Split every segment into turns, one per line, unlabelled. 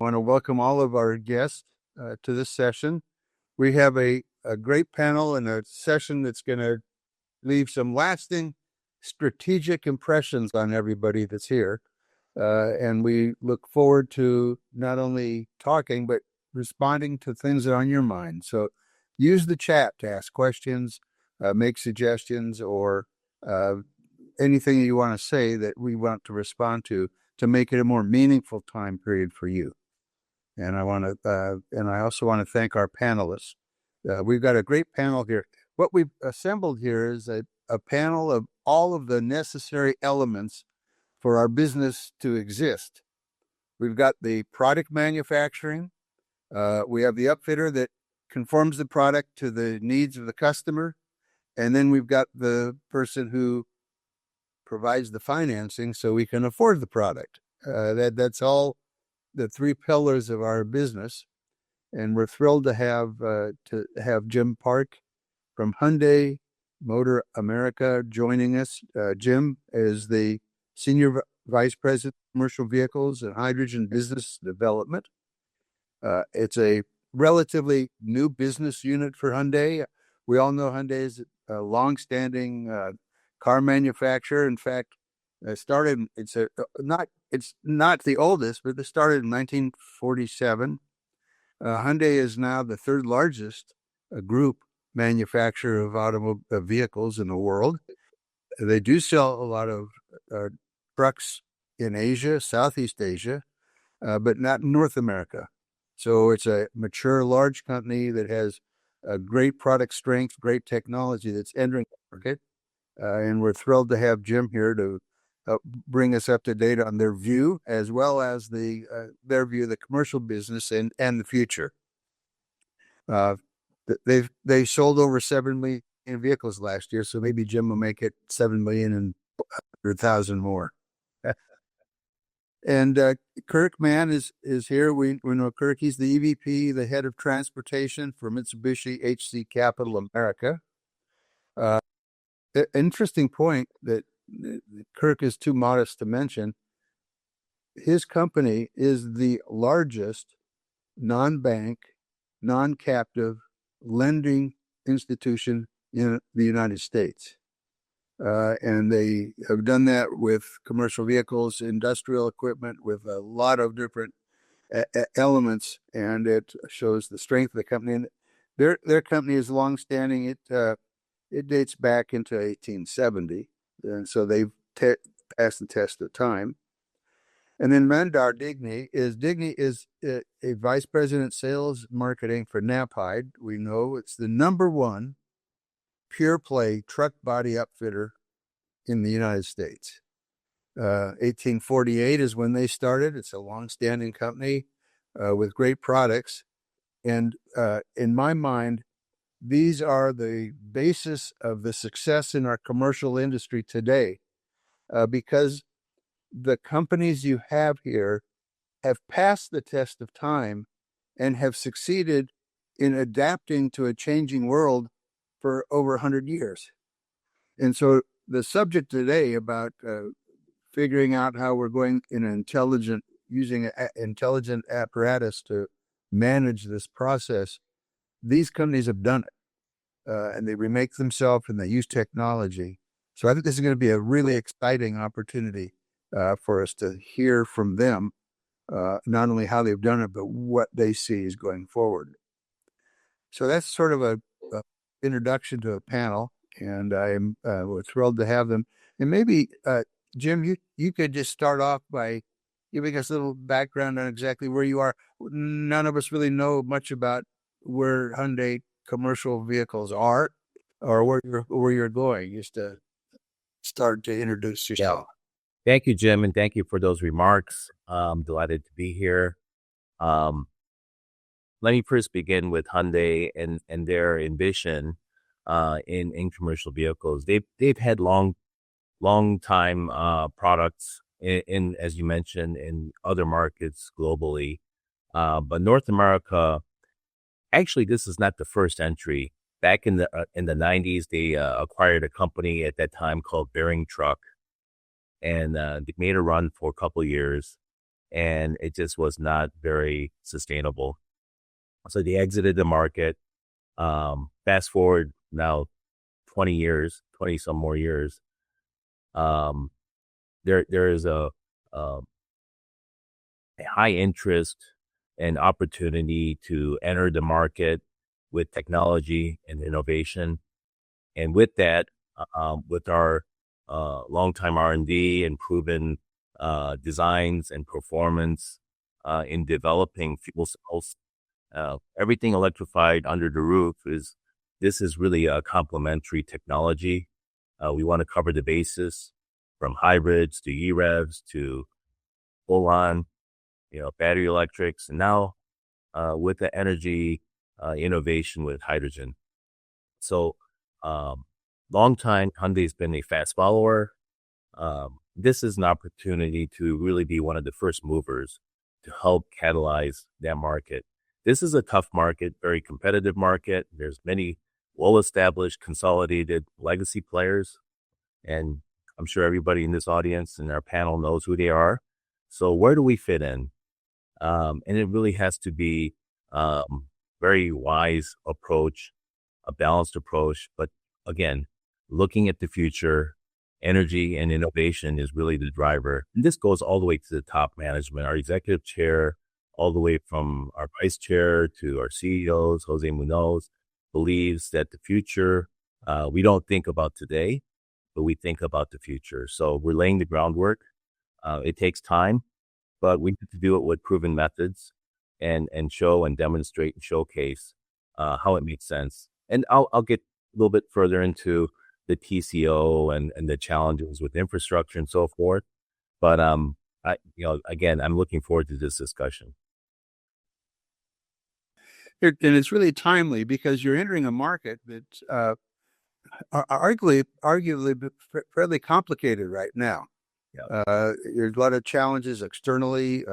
I want to welcome all of our guests to this session. We have a great panel and a session that's going to leave some lasting strategic impressions on everybody that's here. And we look forward to not only talking, but responding to things that are on your mind. So use the chat to ask questions, make suggestions, or anything you want to say that we want to respond to make it a more meaningful time period for you. And I also want to thank our panelists. We've got a great panel here. What we've assembled here is a panel of all of the necessary elements for our business to exist. We've got the product manufacturing. We have the upfitter that conforms the product to the needs of the customer. And then we've got the person who provides the financing so we can afford the product. That's all the three pillars of our business. And we're thrilled to have Jim Park from Hyundai Motor America joining us. Jim is the Senior Vice President of Commercial Vehicles and Hydrogen Business Development. It's a relatively new business unit for Hyundai. We all know Hyundai is a long-standing car manufacturer. In fact, it's not the oldest, but it started in 1947. Hyundai is now the third largest group manufacturer of automobile vehicles in the world. They do sell a lot of trucks in Asia, Southeast Asia, but not in North America. So it's a mature, large company that has a great product strength, great technology that's entering the market. And we're thrilled to have Jim here to bring us up to date on their view, as well as their view of the commercial business and the future. They sold over 7 million vehicles last year, so maybe Jim will make it 7 million and 100,000 more. And Kirk Mann is here. We know Kirk. He's the EVP, the head of transportation for Mitsubishi HC Capital America. Interesting point that Kirk is too modest to mention. His company is the largest non-bank, non-captive lending institution in the United States. And they have done that with commercial vehicles, industrial equipment, with a lot of different elements, and it shows the strength of the company. And their company is longstanding. It dates back into 1870, and so they've passed the test of time. And then Mandar Dighe is a vice president sales marketing for Knapheide. We know it's the number one pure play truck body upfitter in the United States. 1848 is when they started. It's a long-standing company with great products. And in my mind, these are the basis of the success in our commercial industry today, because the companies you have here have passed the test of time and have succeeded in adapting to a changing world for over 100 years. And so the subject today about figuring out how we're going using an intelligent apparatus to manage this process, these companies have done it. And they remake themselves and they use technology. So I think this is going to be a really exciting opportunity for us to hear from them, not only how they've done it, but what they see is going forward. So that's sort of a introduction to a panel, and we're thrilled to have them. And maybe, Jim, you could just start off by giving us a little background on exactly where you are. None of us really know much about where Hyundai commercial vehicles are or where you're going. Just to start to introduce yourself.
Yeah. Thank you, Jim, and thank you for those remarks. I'm delighted to be here. Let me first begin with Hyundai and their ambition in commercial vehicles. They've had long time products in, as you mentioned, in other markets globally, but North America. Actually, this is not the first entry. Back in the 90s, they acquired a company at that time called Bearing Truck, and they made a run for a couple of years. and it just was not very sustainable. So they exited the market. Fast forward now 20 years, 20 some more years. Um, there is a high interest and opportunity to enter the market with technology and innovation. And with that, with our long-time R&D and proven designs and performance in developing fuel cells, everything electrified under the roof this is really a complementary technology. We want to cover the basis from hybrids to EREVs to full-on, battery electrics, and now with the energy innovation with hydrogen. So, long time Hyundai's been a fast follower. This is an opportunity to really be one of the first movers to help catalyze that market. This is a tough market, very competitive market. There's many well-established, consolidated legacy players, and I'm sure everybody in this audience and our panel knows who they are. So where do we fit in? And it really has to be very wise approach, a balanced approach. But again, looking at the future, energy and innovation is really the driver. And this goes all the way to the top management, our executive chair, all the way from our vice chair to our CEOs, Jose Munoz, believes that the future, we don't think about today, but we think about the future. So we're laying the groundwork. It takes time, but we need to do it with proven methods and show and demonstrate and showcase how it makes sense. And I'll get a little bit further into the TCO and the challenges with infrastructure and so forth. But again, I'm looking forward to this discussion.
And it's really timely because you're entering a market that's arguably fairly complicated right now.
Yeah.
There's a lot of challenges externally,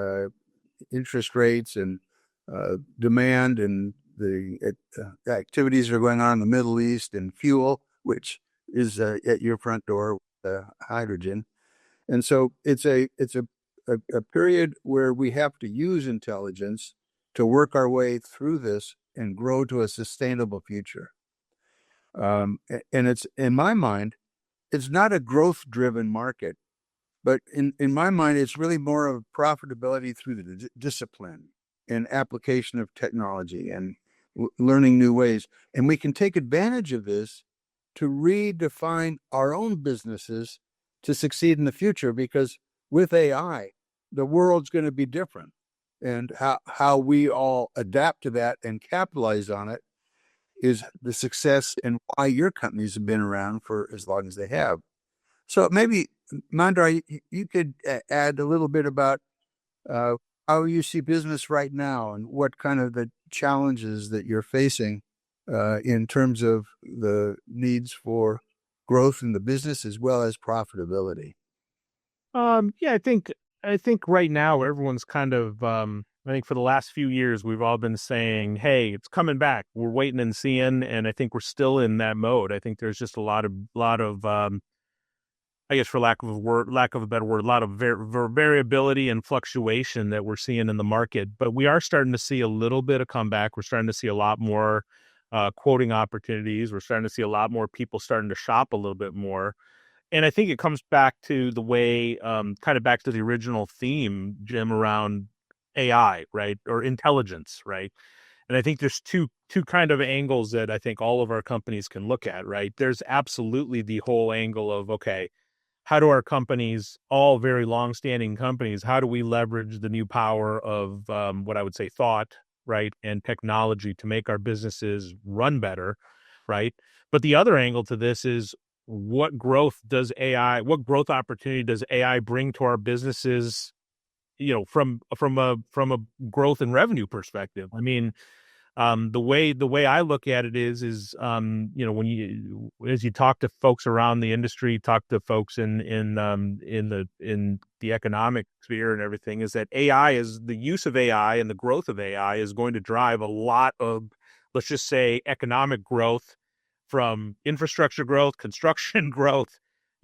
interest rates and demand, and the activities that are going on in the Middle East, and fuel, which is at your front door with hydrogen. And so it's a period where we have to use intelligence to work our way through this and grow to a sustainable future. And it's, in my mind, it's not a growth-driven market, but in my mind, it's really more of profitability through the discipline and application of technology and learning new ways. And we can take advantage of this to redefine our own businesses to succeed in the future, because with AI, the world's going to be different. And how we all adapt to that and capitalize on it is the success and why your companies have been around for as long as they have. So maybe, Mandar, you could add a little bit about how you see business right now and what kind of the challenges that you're facing in terms of the needs for growth in the business as well as profitability.
Yeah, I think right now everyone's kind of I think for the last few years we've all been saying, "Hey, it's coming back. We're waiting and seeing," and I think we're still in that mode. I think there's just a lot of I guess for lack of a better word, a lot of variability and fluctuation that we're seeing in the market. But we are starting to see a little bit of comeback. We're starting to see a lot more quoting opportunities. We're starting to see a lot more people starting to shop a little bit more. And I think it comes back to the way, kind of back to the original theme, Jim, around AI, right? Or intelligence, right? And I think there's two kind of angles that I think all of our companies can look at, right? There's absolutely the whole angle of, okay, how do our companies, all very long-standing companies, how do we leverage the new power of what I would say thought, right, and technology to make our businesses run better, right? But the other angle to this is, what growth opportunity does AI bring to our businesses, from a growth and revenue perspective? I mean, the way I look at it is as you talk to folks around the industry, talk to folks in the economic sphere and everything, is that the use of AI and the growth of AI is going to drive a lot of, let's just say, economic growth, from infrastructure growth, construction growth,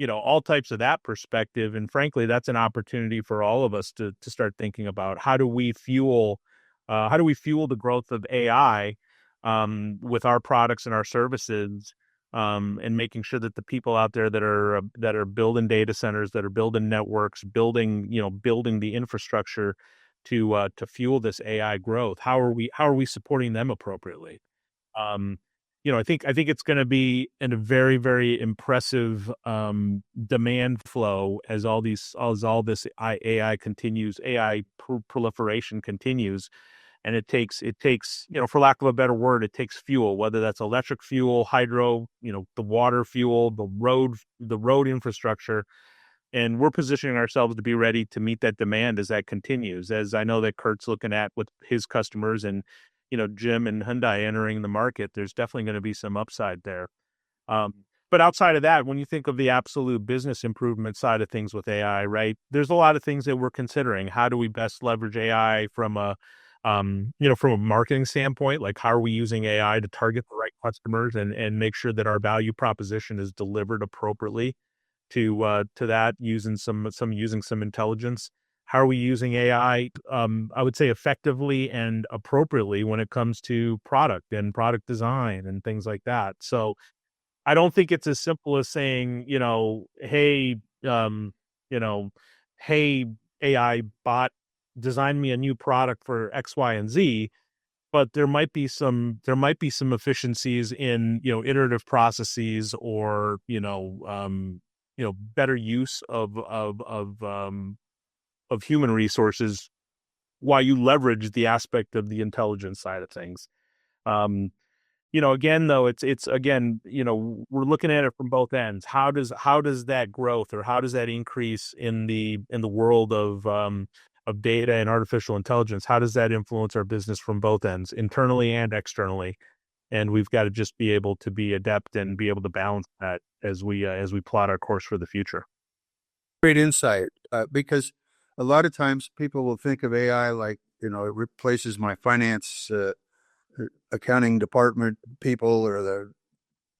all types of that perspective. And frankly, that's an opportunity for all of us to start thinking about how do we fuel the growth of AI with our products and our services, and making sure that the people out there that are building data centers, that are building networks, building the infrastructure to fuel this AI growth. How are we supporting them appropriately? Um, I think it's going to be a very, very impressive demand flow as all this AI continues, proliferation continues, and it takes for lack of a better word, it takes fuel, whether that's electric fuel, hydro, the water fuel, the road infrastructure. And we're positioning ourselves to be ready to meet that demand as that continues. As I know that Kurt's looking at with his customers and, Jim and Hyundai entering the market, there's definitely going to be some upside there. But outside of that, when you think of the absolute business improvement side of things with AI, right, there's a lot of things that we're considering. How do we best leverage AI from a marketing standpoint? Like, how are we using AI to target the right customers and make sure that our value proposition is delivered appropriately to that, using some intelligence? How are we using AI, I would say effectively and appropriately when it comes to product and product design and things like that? So I don't think it's as simple as saying, hey, hey, AI bot, design me a new product for X, Y, and Z. But there might be some efficiencies in, iterative processes, or, better use of human resources while you leverage the aspect of the intelligence side of things. Again, though, it's again, we're looking at it from both ends. How does that growth, or how does that increase in the world of data and artificial intelligence, how does that influence our business from both ends, internally and externally? And we've got to just be able to be adept and be able to balance that as we plot our course for the future.
Great insight, because a lot of times people will think of AI like, it replaces my finance accounting department people or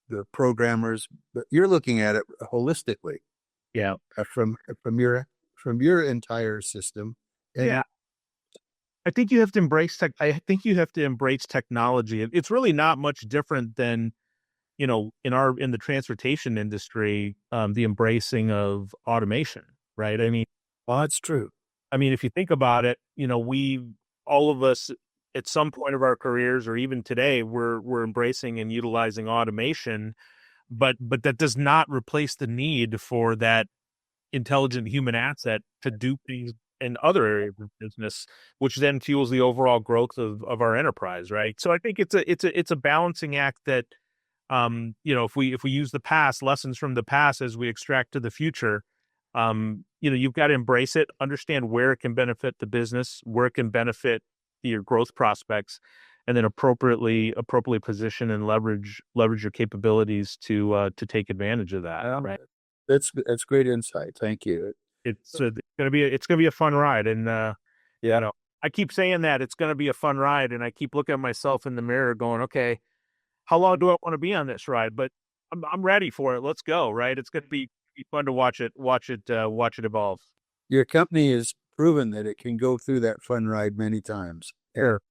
the programmers, but you're looking at it holistically.
Yeah.
From your entire system. And
yeah. I think you have to embrace technology. It's really not much different than, in the transportation industry, the embracing of automation, right? I mean,
well, that's true.
I mean, if you think about it, all of us at some point of our careers, or even today, we're embracing and utilizing automation, but that does not replace the need for that intelligent human asset to do things in other areas of business, which then fuels the overall growth of our enterprise, right? So I think it's a balancing act that, if we use the past, lessons from the past as we extract to the future, you've got to embrace it, understand where it can benefit the business, where it can benefit your growth prospects, and then appropriately position and leverage your capabilities to take advantage of that. Right.
That's great insight. Thank you.
It's gonna be a fun ride, and I keep saying that it's gonna be a fun ride, and I keep looking at myself in the mirror, going, okay, how long do I want to be on this ride? But I'm ready for it. Let's go. Right. It's gonna be fun to watch it evolve.
Your company has proven that it can go through that fun ride many times.
Sure.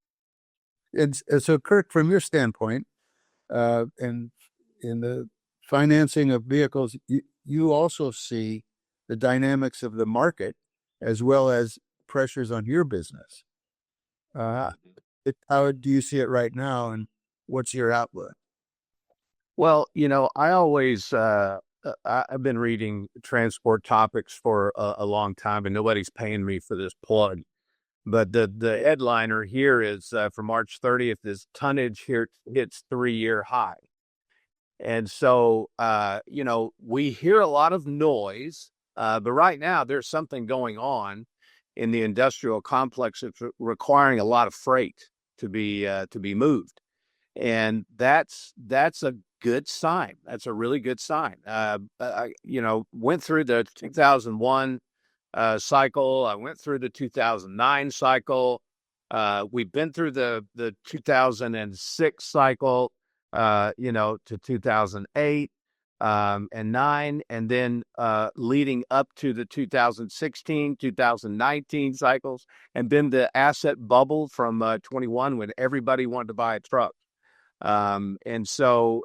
And so, Kirk, from your standpoint, and in the financing of vehicles, you also see the dynamics of the market as well as pressures on your business. How do you see it right now, and what's your outlook?
Well, I always, I've been reading transport topics for a long time, and nobody's paying me for this plug. But the headliner here is for March 30th is tonnage here hits 3-year high. And so, we hear a lot of noise, but right now there's something going on in the industrial complex that's requiring a lot of freight to be moved. And that's a good sign. That's a really good sign. I went through the 2001 cycle. I went through the 2009 cycle. We've been through the 2006 cycle, to 2008. and 9, and then leading up to the 2016, 2019 cycles, and then the asset bubble from 21 when everybody wanted to buy a truck. And so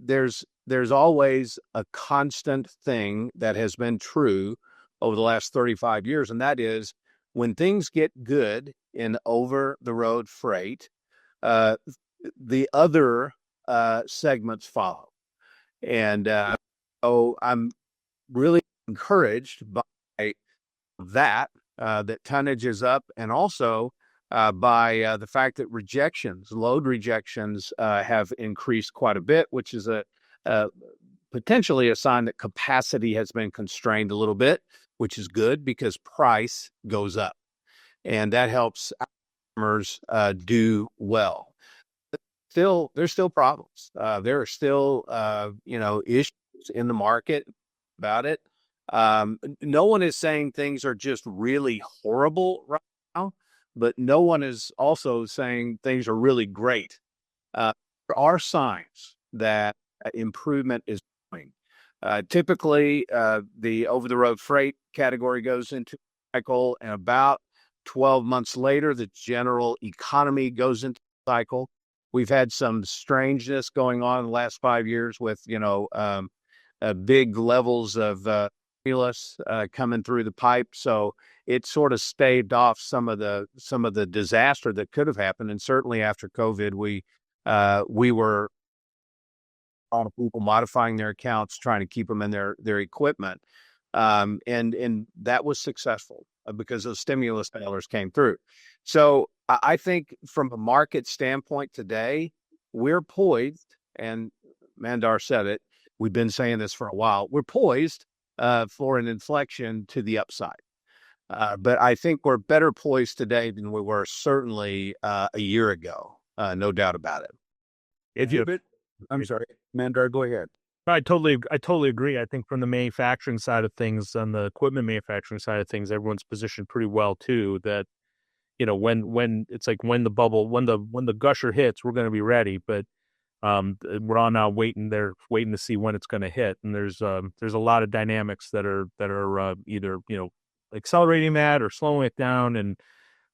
there's always a constant thing that has been true over the last 35 years, and that is when things get good in over-the-road freight, the other segments follow. And so I'm really encouraged by that tonnage is up, and also by the fact that load rejections have increased quite a bit, which is potentially a sign that capacity has been constrained a little bit, which is good because price goes up, and that helps customers do well. There's still problems. There are still issues in the market about it. No one is saying things are just really horrible right now, but no one is also saying things are really great. There are signs that improvement is coming. Typically, the over-the-road freight category goes into a cycle, and about 12 months later, the general economy goes into a cycle. We've had some strangeness going on in the last 5 years with, big levels of stimulus coming through the pipe. So it sort of staved off some of the disaster that could have happened. And certainly after COVID, we were a lot of people modifying their accounts, trying to keep them in their equipment. And that was successful because those stimulus dollars came through. So I think from a market standpoint today, we're poised, and Mandar said it, we've been saying this for a while, we're poised for an inflection to the upside. But I think we're better poised today than we were certainly a year ago, no doubt about it.
I'm sorry, Mandar, go ahead.
I totally agree. I think from the manufacturing side of things, on the equipment manufacturing side of things, everyone's positioned pretty well too. That when it's like when the gusher hits, we're going to be ready. But we're all now waiting to see when it's going to hit. And there's a lot of dynamics that are either accelerating that or slowing it down, and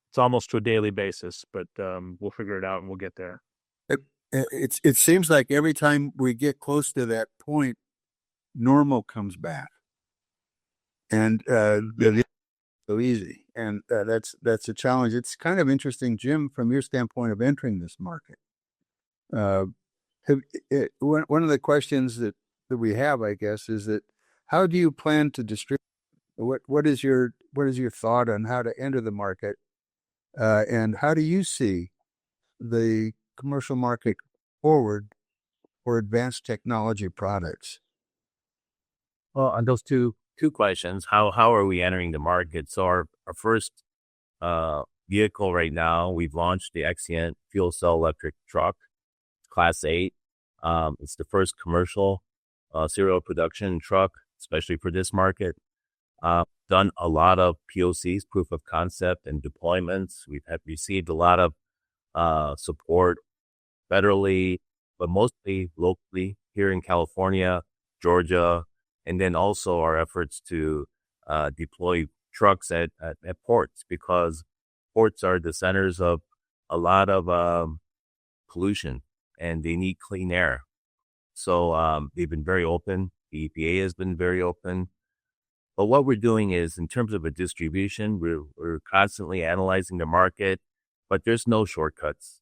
it's almost to a daily basis. But we'll figure it out and we'll get there.
It seems like every time we get close to that point, normal comes back, and it's so easy, and that's a challenge. It's kind of interesting, Jim, from your standpoint of entering this market. One of the questions that we have, I guess, is that how do you plan to distribute? What is your thought on how to enter the market, and how do you see the commercial market forward for advanced technology products?
Well, on those two questions, how are we entering the market? So our first vehicle right now, we've launched the Exient fuel cell electric truck, Class 8. It's the first commercial serial production truck, especially for this market. Done a lot of POCs, proof of concept, and deployments. We've received a lot of support federally, but mostly locally here in California, Georgia, and then also our efforts to deploy trucks at ports, because ports are the centers of a lot of pollution and they need clean air. So they've been very open. The EPA has been very open. But what we're doing is, in terms of a distribution, we're constantly analyzing the market, but there's no shortcuts.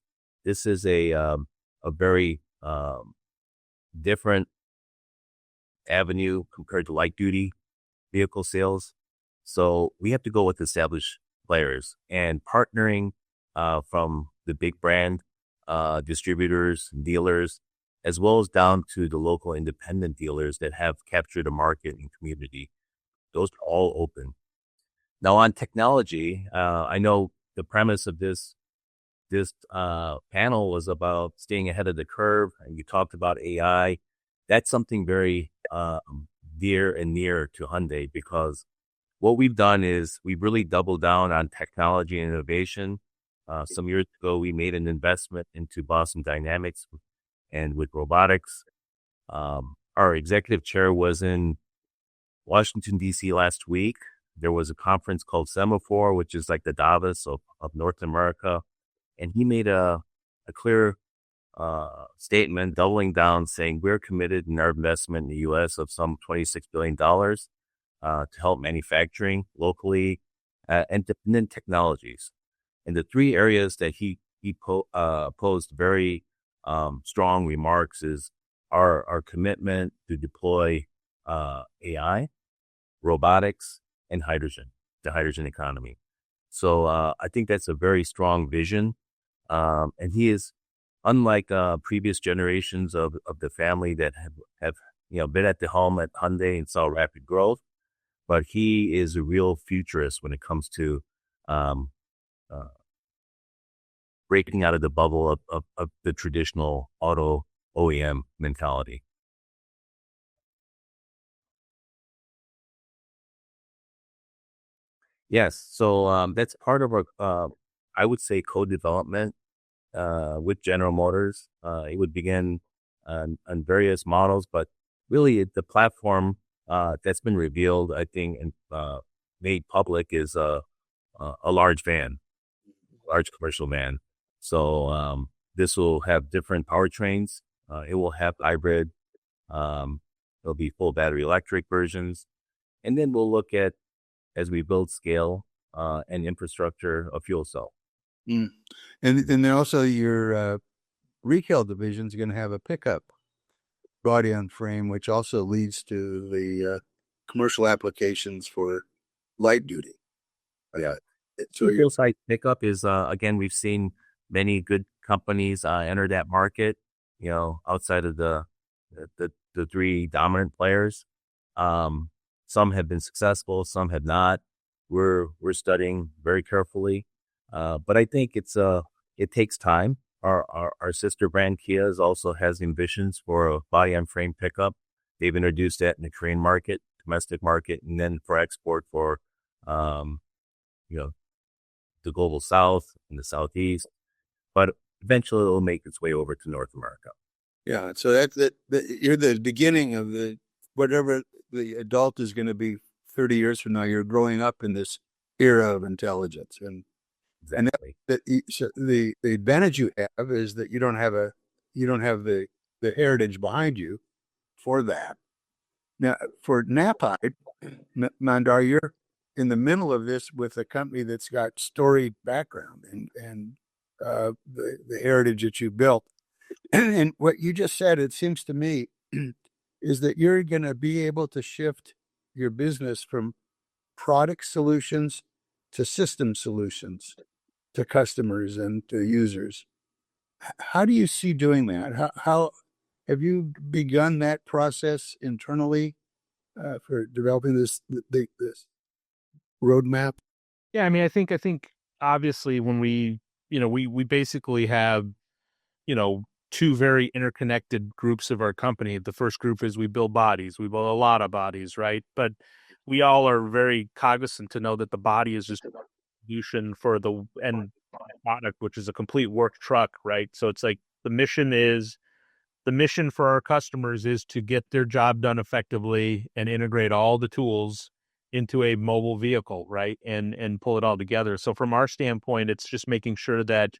This is a very different avenue compared to light duty vehicle sales. So we have to go with established players, and partnering from the big brand distributors and dealers, as well as down to the local independent dealers that have captured a market and community. Those are all open. Now on technology, I know the premise of this panel was about staying ahead of the curve, and you talked about AI. That's something very dear and near to Hyundai, because what we've done is we've really doubled down on technology and innovation. Some years ago, we made an investment into Boston Dynamics and with robotics. Our our executive chair was in Washington, D.C. last week. There was a conference called Semaphore, which is like the Davos of North America. And he made a clear statement doubling down, saying we're committed in our investment in the U.S. of some $26 billion to help manufacturing locally and dependent technologies. And the three areas that he posed very strong remarks is our commitment to deploy AI, robotics, and hydrogen, the hydrogen economy. So I think that's a very strong vision. And he is, unlike previous generations of the family that have been at the helm at Hyundai and saw rapid growth, but he is a real futurist when it comes to breaking out of the bubble of the traditional auto OEM mentality. Yes, so that's part of our, I would say, co-development with General Motors. It would begin on various models, but really the platform that's been revealed, I think, and made public is a large van, large commercial van. So this will have different powertrains. It will have hybrid. There'll be full battery electric versions. And then we'll look at, as we build scale and infrastructure, a fuel cell.
And then also your retail division is going to have a pickup body on frame, which also leads to the commercial applications for light duty.
Yeah.
So
full size pickup is, again, we've seen many good companies enter that market, outside of the three dominant players. Some have been successful, some have not. We're studying very carefully, but I think it takes time. Our sister brand Kia also has ambitions for a body on frame pickup. They've introduced that in the Korean market, domestic market, and then for export for the global South and the Southeast. But eventually, it will make its way over to North America.
Yeah, so that you're the beginning of whatever the adult is going to be 30 years from now. You're growing up in this era of intelligence, and
exactly.
So the advantage you have is that you don't have the heritage behind you for that. Now, for Knapheide, Mandar, you're in the middle of this with a company that's got storied background and the heritage that you built. And what you just said, it seems to me, is that you're going to be able to shift your business from product solutions to system solutions to customers and to users. How do you see doing that? How have you begun that process internally for developing this roadmap?
Yeah, I mean, I think obviously when we basically have, two very interconnected groups of our company. The first group is we build bodies. We build a lot of bodies, right? But we all are very cognizant to know that the body is just a solution for the end product, which is a complete work truck, right? So it's like the mission for our customers is to get their job done effectively and integrate all the tools into a mobile vehicle, right? And pull it all together. So from our standpoint, it's just making sure that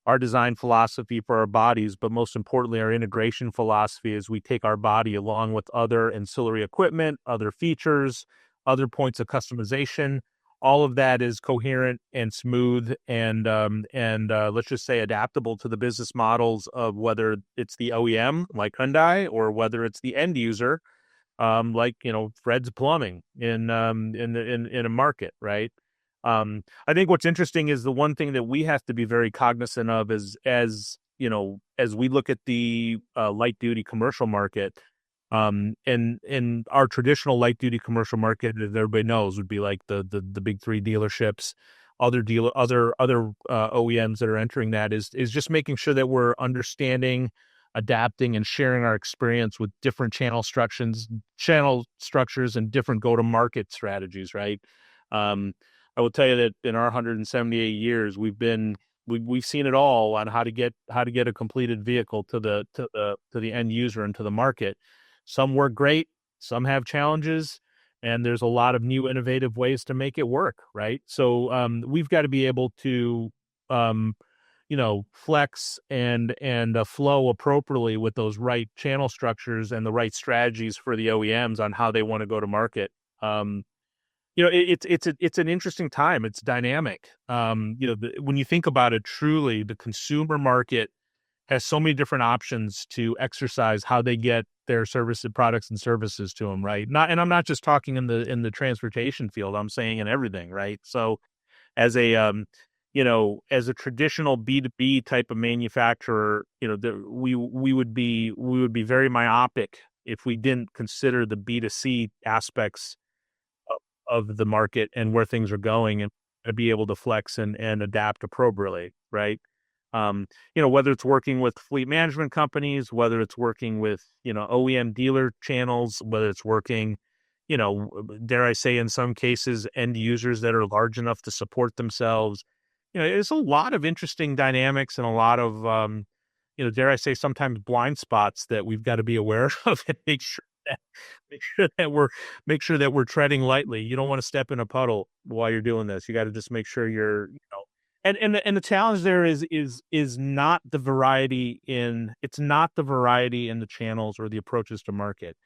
our design philosophy for our bodies, but most importantly, our integration philosophy is we take our body along with other ancillary equipment, other features, other points of customization. All of that is coherent and smooth and let's just say adaptable to the business models of whether it's the OEM like Hyundai or whether it's the end user, like Fred's Plumbing in a market, right? I think what's interesting is the one thing that we have to be very cognizant of is as we look at the light duty commercial market, and our traditional light duty commercial market, as everybody knows, would be like the big three dealerships, other OEMs that are entering that is just making sure that we're understanding, adapting, and sharing our experience with different channel structures and different go-to-market strategies, right? I will tell you that in our 178 years, we've seen it all on how to get a completed vehicle to the end user and to the market. Some work great, some have challenges, and there's a lot of new innovative ways to make it work, right? So we've got to be able to flex and flow appropriately with those right channel structures and the right strategies for the OEMs on how they want to go to market. It's an interesting time. It's dynamic. When you think about it, truly, the consumer market has so many different options to exercise how they get their products and services to them, right? And I'm not just talking in the transportation field. I'm saying in everything, right? So as a as a traditional B2B type of manufacturer, we would be very myopic if we didn't consider the B2C aspects of the market and where things are going, and be able to flex and adapt appropriately, right? Whether it's working with fleet management companies, whether it's working with, OEM dealer channels, whether it's working, dare I say, in some cases, end users that are large enough to support themselves. There's a lot of interesting dynamics and a lot of, dare I say, sometimes blind spots that we've got to be aware of and make sure that we're treading lightly. You don't want to step in a puddle while you're doing this. You got to just make sure you're, and the challenge there is not the variety in the channels or the approaches to market.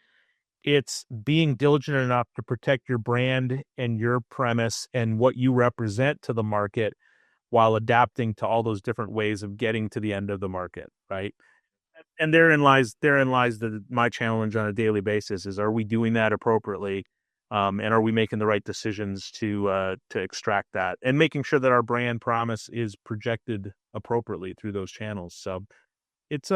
It's being diligent enough to protect your brand and your premise and what you represent to the market while adapting to all those different ways of getting to the end of the market, right? And therein lies my challenge on a daily basis is, are we doing that appropriately? And are we making the right decisions to extract that and making sure that our brand promise is projected appropriately through those channels? So it's,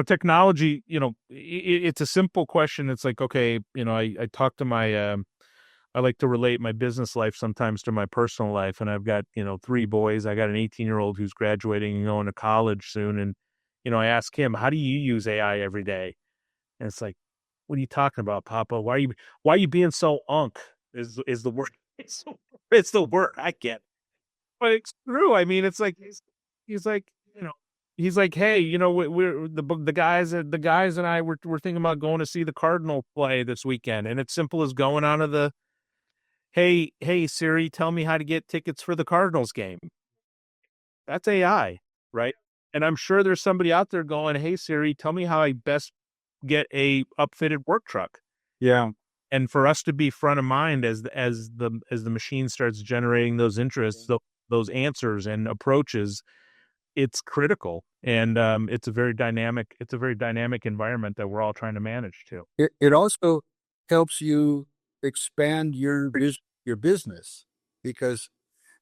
technology, it's a simple question. It's like, okay, I talk to I like to relate my business life sometimes to my personal life. And I've got, 3 boys. I got an 18-year-old who's graduating and going to college soon. And, I ask him, how do you use AI every day? And it's like, what are you talking about, Papa? Why are you being so is the word. It's the word. I get it. But it's true. I mean, it's like, he's like, he's like, hey, we're the guys and I we're thinking about going to see the Cardinal play this weekend. And it's simple as going onto the, hey Siri, tell me how to get tickets for the Cardinals game. That's AI, right? And I'm sure there's somebody out there going, hey Siri, tell me how I best get a upfitted work truck.
Yeah.
And for us to be front of mind as the machine starts generating those interests, those answers and approaches, it's critical. And it's a very dynamic environment that we're all trying to manage too.
It also helps you expand your business, because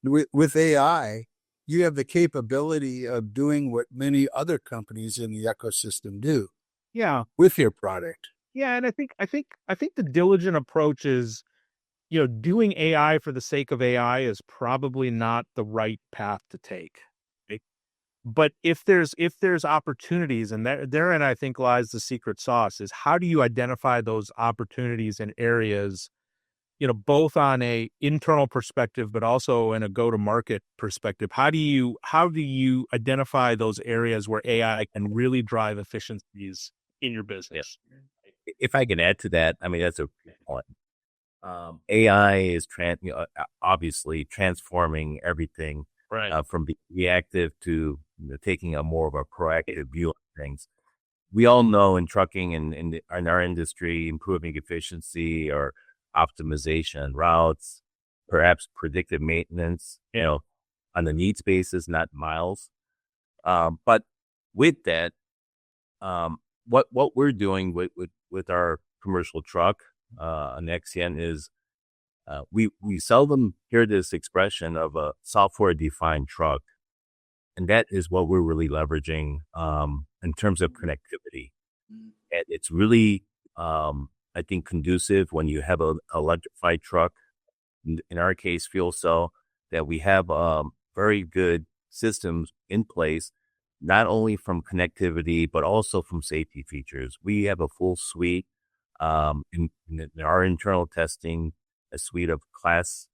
with AI, you have the capability of doing what many other companies in the ecosystem do.
Yeah.
With your product.
Yeah, and I think the diligent approach is, doing AI for the sake of AI is probably not the right path to take. Right? But if there's opportunities, and therein I think lies the secret sauce, is how do you identify those opportunities and areas, both on a internal perspective, but also in a go-to-market perspective. How do you identify those areas where AI can really drive efficiencies in your business?
If I can add to that, I mean, that's a good point. AI is obviously transforming everything,
right?
From being reactive to taking a more of a proactive view on things. We all know in trucking and in our industry, improving efficiency or optimization routes, perhaps predictive maintenance, on the needs basis, not miles. But with that, what we're doing with our commercial truck, an XN, is we seldom hear this expression of a software-defined truck, and that is what we're really leveraging in terms of connectivity. And it's really, I think, conducive when you have an electrified truck. In our case, fuel cell, that we have very good systems in place, not only from connectivity, but also from safety features. We have a full suite in our internal testing, a suite of class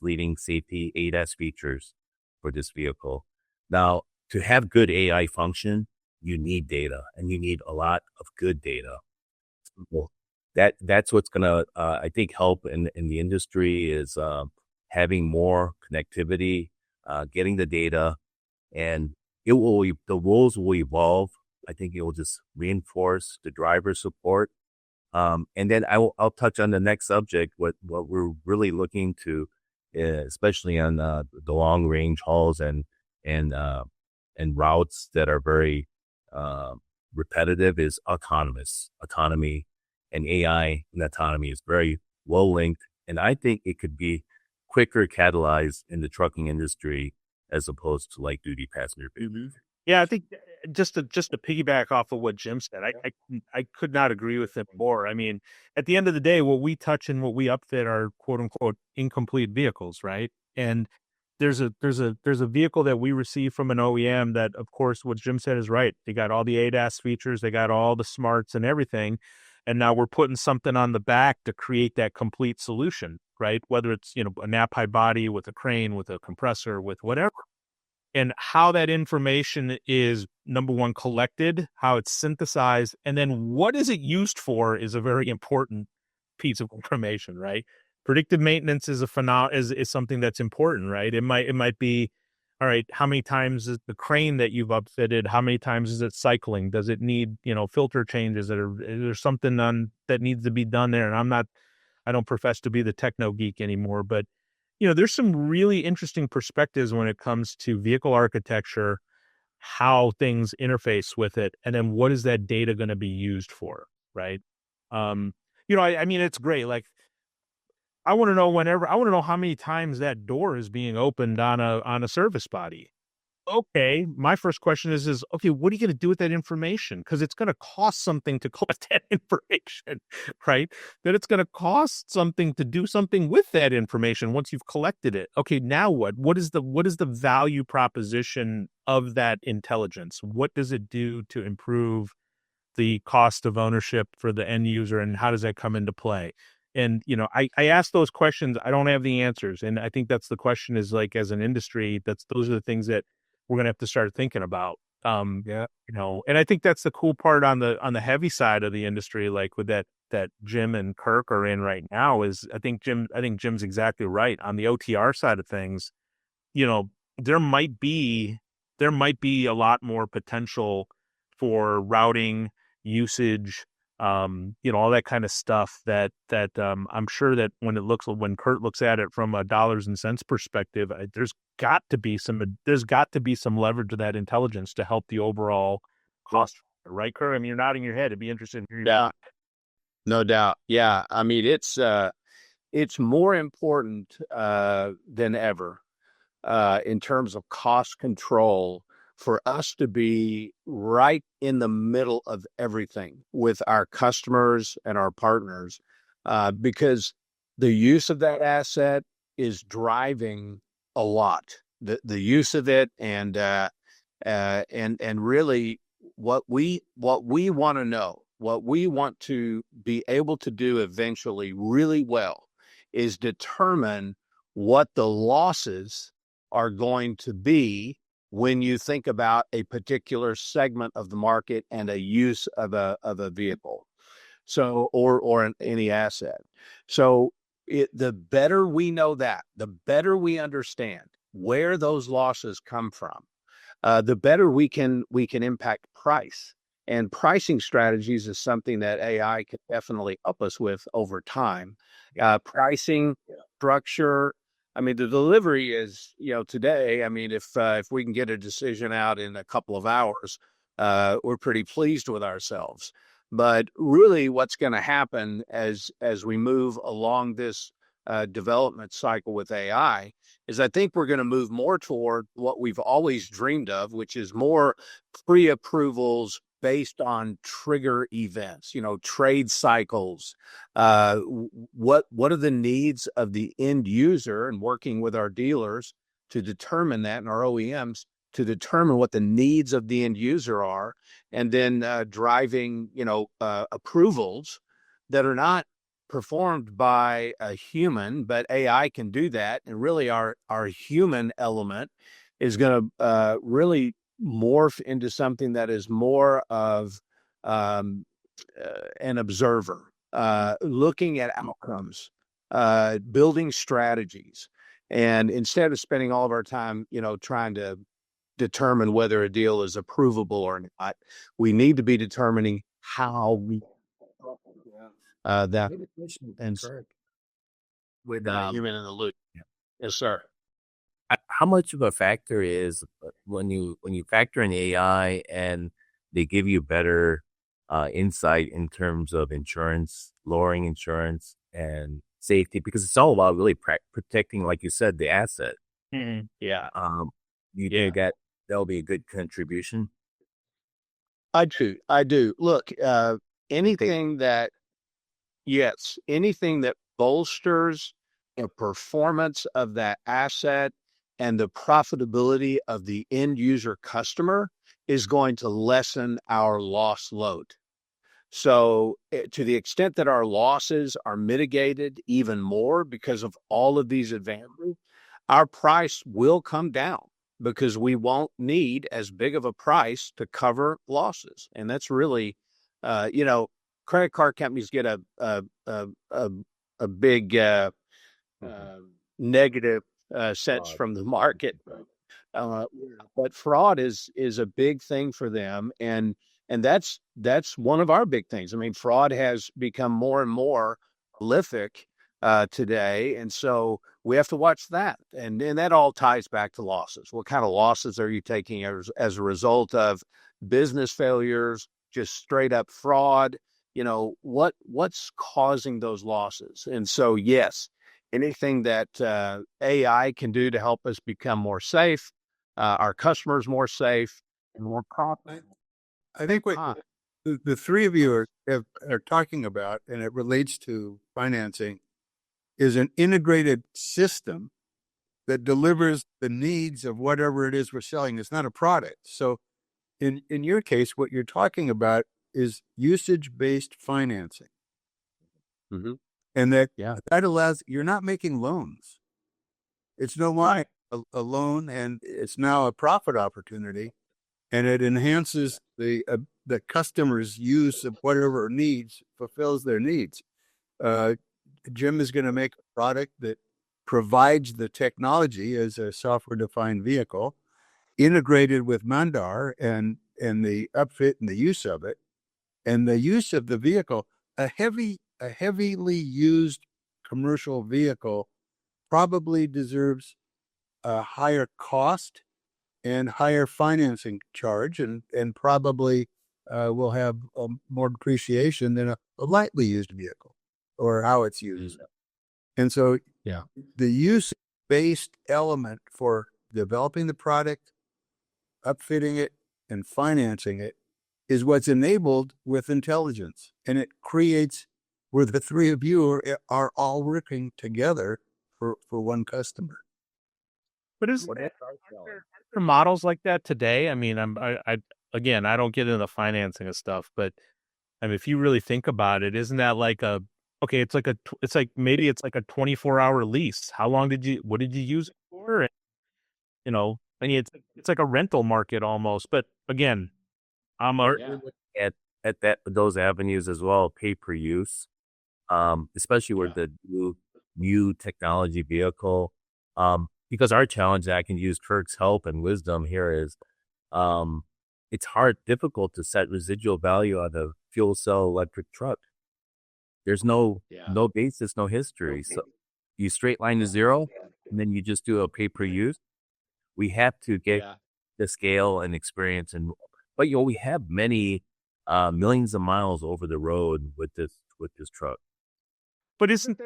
leading safety ADAS features for this vehicle. Now, to have good AI function, you need data, and you need a lot of good data. people. That's what's gonna, I think, help in the industry is having more connectivity, getting the data, and the rules will evolve. I think it will just reinforce the driver support. And then I'll touch on the next subject. What we're really looking to, especially on the long range hauls and routes that are very repetitive, is autonomy, and AI and autonomy is very well linked. And I think it could be quicker catalyzed in the trucking industry as opposed to light duty passenger vehicles.
Yeah, I think just to piggyback off of what Jim said, I could not agree with him more. I mean, at the end of the day, what we touch and what we upfit are quote unquote incomplete vehicles, right? And there's a vehicle that we receive from an OEM that, of course, what Jim said is right. They got all the ADAS features, they got all the smarts and everything, and now we're putting something on the back to create that complete solution, right? Whether it's a Knapheide body with a crane, with a compressor, with whatever. And how that information is, number one, collected, how it's synthesized, and then what is it used for is a very important piece of information, right? Predictive maintenance is is something that's important, right? It might be, all right, how many times is the crane that you've upfitted, how many times is it cycling? Does it need, filter changes? Is there something that needs to be done there? And I don't profess to be the techno geek anymore, but there's some really interesting perspectives when it comes to vehicle architecture, how things interface with it, and then what is that data going to be used for, right? I mean, it's great. Like, I want to know how many times that door is being opened on a service body. Okay, my first question is okay, what are you going to do with that information? Because it's going to cost something to collect that information, right? That it's going to cost something to do something with that information once you've collected it. Okay, now what? What is the value proposition of that intelligence? What does it do to improve the cost of ownership for the end user, and how does that come into play? And, I ask those questions. I don't have the answers. And I think that's the question is, like, as an industry, those are the things that we're going to have to start thinking about.
Yeah.
And I think that's the cool part on the heavy side of the industry, like with that Jim and Kirk are in right now, is I think Jim's exactly right. On the OTR side of things, there might be a lot more potential for routing, usage, all that kind of stuff that I'm sure that when Kurt looks at it from a dollars and cents perspective, there's got to be some leverage to that intelligence to help the overall cost, right, Kurt? I mean, you're nodding your head. It'd be interesting to hear.
Yeah, no doubt. Yeah, I mean, it's more important than ever in terms of cost control for us to be right in the middle of everything with our customers and our partners, because the use of that asset is driving a lot. The use of it and really what we want to know, what we want to be able to do eventually really well, is determine what the losses are going to be when you think about a particular segment of the market and a use of a vehicle, so or any asset. So the better we know that, the better we understand where those losses come from, the better we can impact price. And pricing strategies is something that AI can definitely help us with over time. Pricing structure. I mean, the delivery is, today, I mean, if we can get a decision out in a couple of hours, we're pretty pleased with ourselves. But really what's going to happen as we move along this development cycle with AI is I think we're going to move more toward what we've always dreamed of, which is more pre-approvals based on trigger events, trade cycles. What are the needs of the end user, and working with our dealers to determine that, and our OEMs to determine what the needs of the end user are, and then driving, approvals that are not performed by a human, but AI can do that. And really our human element is going to really morph into something that is more of an observer, looking at outcomes, building strategies. And instead of spending all of our time, trying to determine whether a deal is approvable or not, we need to be determining how we that and
Kirk, with
human in the loop. Yes, sir.
how much of a factor is when you factor in AI and they give you better insight in terms of insurance, lowering insurance and safety, because it's all about really protecting, like you said, the asset.
Yeah.
You think that that'll be a good contribution?
I do. Look, anything that bolsters the performance of that asset and the profitability of the end user customer is going to lessen our loss load. So to the extent that our losses are mitigated even more because of all of these advantages, our price will come down because we won't need as big of a price to cover losses. And that's really, credit card companies get a big negative sense from the market. But fraud is a big thing for them, and that's one of our big things. I mean, fraud has become more and more prolific today, and so we have to watch that. And that all ties back to losses. What kind of losses are you taking as a result of business failures, just straight up fraud? What's causing those losses? And so, yes, anything that AI can do to help us become more safe, our customers more safe and more confident.
I think what the three of you are talking about, and it relates to financing, is an integrated system that delivers the needs of whatever it is we're selling. It's not a product. So in your case, what you're talking about is usage-based financing.
Mm-hmm.
And that allows, you're not making loans. It's no longer a loan, and it's now a profit opportunity, and it enhances the customer's use of whatever needs, fulfills their needs. Jim is going to make a product that provides the technology as a software-defined vehicle, integrated with Mandar and the upfit and the use of it, and the use of the vehicle. A heavily used commercial vehicle probably deserves a higher cost and higher financing charge, and probably will have more depreciation than a lightly used vehicle, or how it's used. And so the use-based element for developing the product, upfitting it, and financing it is what's enabled with intelligence. And it creates where the three of you are all working together for one customer.
But are there models like that today? I mean, again, I don't get into the financing of stuff, but I mean, if you really think about it, isn't that like it's like maybe it's like a 24-hour lease. How long what did you use it for? And, I mean, it's like a rental market almost. But again, I'm
at those avenues as well, pay per use, especially with the new technology vehicle. Because our challenge, I can use Kirk's help and wisdom here, is it's difficult to set residual value on a fuel cell electric truck. There's no basis, no history. So you straight line to zero, and then you just do a pay per use. We have to get the scale and experience, but we have many millions of miles over the road with this truck.
But isn't